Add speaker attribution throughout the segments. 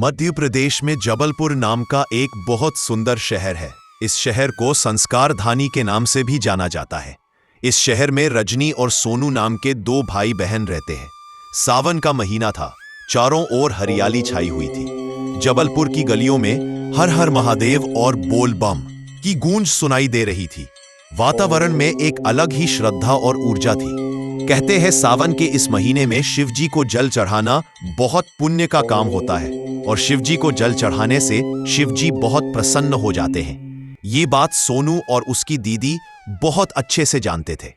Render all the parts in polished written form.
Speaker 1: मध्य प्रदेश में जबलपुर नाम का एक बहुत सुंदर शहर है। इस शहर को संस्कार धानी के नाम से भी जाना जाता है। इस शहर में रजनी और सोनू नाम के दो भाई बहन रहते हैं। सावन का महीना था, चारों ओर हरियाली छाई हुई थी। जबलपुर की गलियों में हर हर महादेव और बोल बम की गूंज सुनाई दे रही थी। वातावरण में एक अलग ही श्रद्धा और ऊर्जा थी। कहते हैं सावन के इस महीने में शिवजी को जल चढ़ाना बहुत पुण्य का काम होता है और शिवजी को जल चढ़ाने से शिवजी बहुत प्रसन्न हो जाते हैं। ये बात सोनू और उसकी दीदी बहुत अच्छे से जानते थे।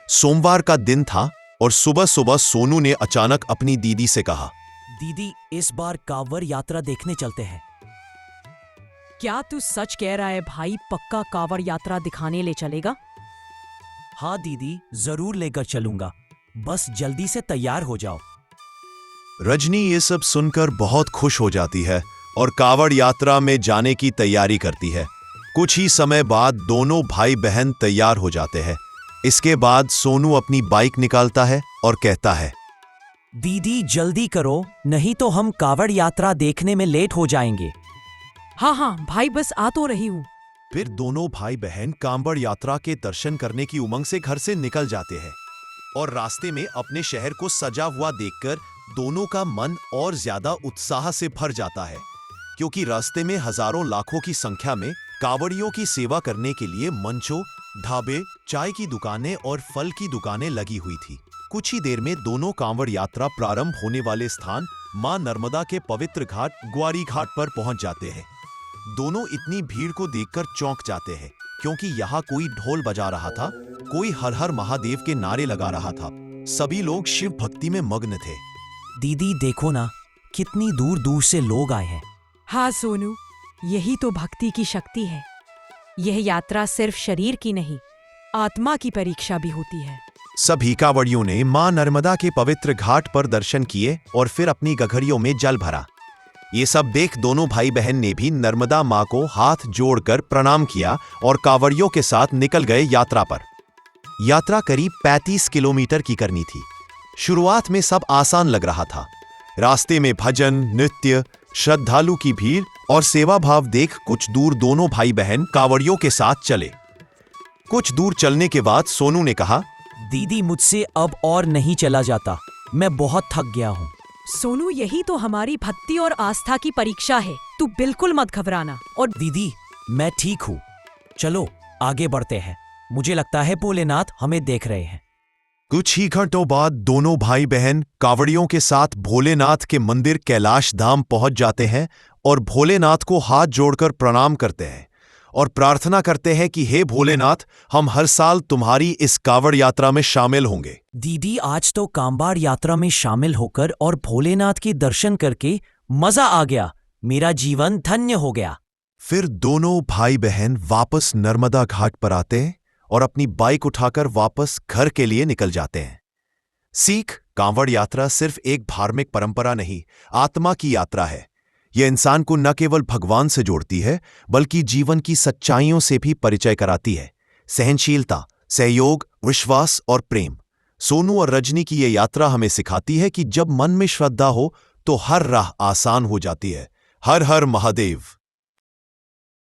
Speaker 1: सोमवार का दिन था और सुबह सुबह सोनू ने अचानक अपनी दीदी से कहा,
Speaker 2: दीदी, इस बार कांवड़ यात्रा देखने चलते हैं।
Speaker 3: क्या तू सच कह रहा है भाई? पक्का कांवड़ यात्रा दिखाने ले चलेगा?
Speaker 2: हाँ दीदी, जरूर लेकर चलूंगा। बस जल्दी से तैयार हो जाओ।
Speaker 1: रजनी ये सब सुनकर बहुत खुश हो जाती है और कांवड़ यात्रा में जाने की तैयारी करती है। कुछ ही समय बाद दोनों भाई बहन तैयार हो जाते हैं। इसके बाद सोनू अपनी बाइक निकालता है और कहता है,
Speaker 2: दीदी जल्दी करो, नहीं तो हम कांवड़ यात्रा देखने में लेट हो जाएंगे।
Speaker 3: हाँ भाई, बस आ तो रही हूँ।
Speaker 1: फिर दोनों भाई बहन कांवड़ यात्रा के दर्शन करने की उमंग से घर से निकल जाते हैं और रास्ते में अपने शहर को सजा हुआ देखकर दोनों का मन और ज्यादा उत्साह से भर जाता है, क्योंकि रास्ते में हजारों लाखों की संख्या में कांवड़ियों की सेवा करने के लिए मंचों, ढाबे, चाय की दुकानें और फल की दुकानें लगी हुई थी। कुछ ही देर में दोनों कांवड़ यात्रा प्रारंभ होने वाले स्थान मां नर्मदा के पवित्र घाट ग्वारी घाट पर पहुंच जाते हैं। दोनों इतनी भीड़ को देखकर चौंक जाते हैं, क्योंकि यहाँ कोई ढोल बजा रहा था, कोई हर हर महादेव के नारे लगा रहा था। सभी लोग शिव भक्ति में मग्न थे।
Speaker 2: दीदी देखो ना, कितनी दूर दूर से लोग आए हैं।
Speaker 3: हाँ सोनू, यही तो भक्ति की शक्ति है। यह यात्रा सिर्फ शरीर की नहीं, आत्मा की परीक्षा भी होती है।
Speaker 1: सभी कांवड़ियों ने मां नर्मदा के पवित्र घाट पर दर्शन किए और फिर अपनी गघरियों में जल भरा। ये सब देख दोनों भाई बहन ने भी नर्मदा मां को हाथ जोड़कर प्रणाम किया और कांवड़ियों के साथ निकल गए यात्रा पर। यात्रा करीब 35 किलोमीटर की करनी थी। शुरुआत में सब आसान लग रहा था। रास्ते में भजन, नृत्य, श्रद्धालु की भीड़ और सेवा भाव देख कुछ दूर दोनों भाई बहन कांवड़ियों के साथ चले। कुछ दूर चलने के बाद सोनू ने कहा,
Speaker 2: दीदी मुझसे अब और नहीं चला जाता, मैं बहुत थक गया हूँ।
Speaker 3: सोनू, यही तो हमारी भक्ति और आस्था की परीक्षा है। तू बिल्कुल मत घबराना।
Speaker 2: और दीदी, मैं ठीक हूँ, चलो आगे बढ़ते हैं। मुझे लगता है भोलेनाथ हमें देख रहे हैं।
Speaker 1: कुछ ही घंटों बाद दोनों भाई बहन कांवड़ियों के साथ भोलेनाथ के मंदिर कैलाश धाम पहुंच जाते हैं और भोलेनाथ को हाथ जोड़कर प्रणाम करते हैं और प्रार्थना करते हैं कि हे भोलेनाथ, हम हर साल तुम्हारी इस कांवड़ यात्रा में शामिल होंगे।
Speaker 2: दीदी, आज तो कांवड़ यात्रा में शामिल होकर और भोलेनाथ के दर्शन करके मजा आ गया। मेरा जीवन धन्य हो गया।
Speaker 1: फिर दोनों भाई बहन वापस नर्मदा घाट पर आते हैं और अपनी बाइक उठाकर वापस घर के लिए निकल जाते हैं। सीख, कांवड़ यात्रा सिर्फ एक धार्मिक परंपरा नहीं, आत्मा की यात्रा है। यह इंसान को न केवल भगवान से जोड़ती है, बल्कि जीवन की सच्चाइयों से भी परिचय कराती है। सहनशीलता, सहयोग, विश्वास और प्रेम। सोनू और रजनी की यह यात्रा हमें सिखाती है कि जब मन में श्रद्धा हो तो हर राह आसान हो जाती है। हर हर महादेव।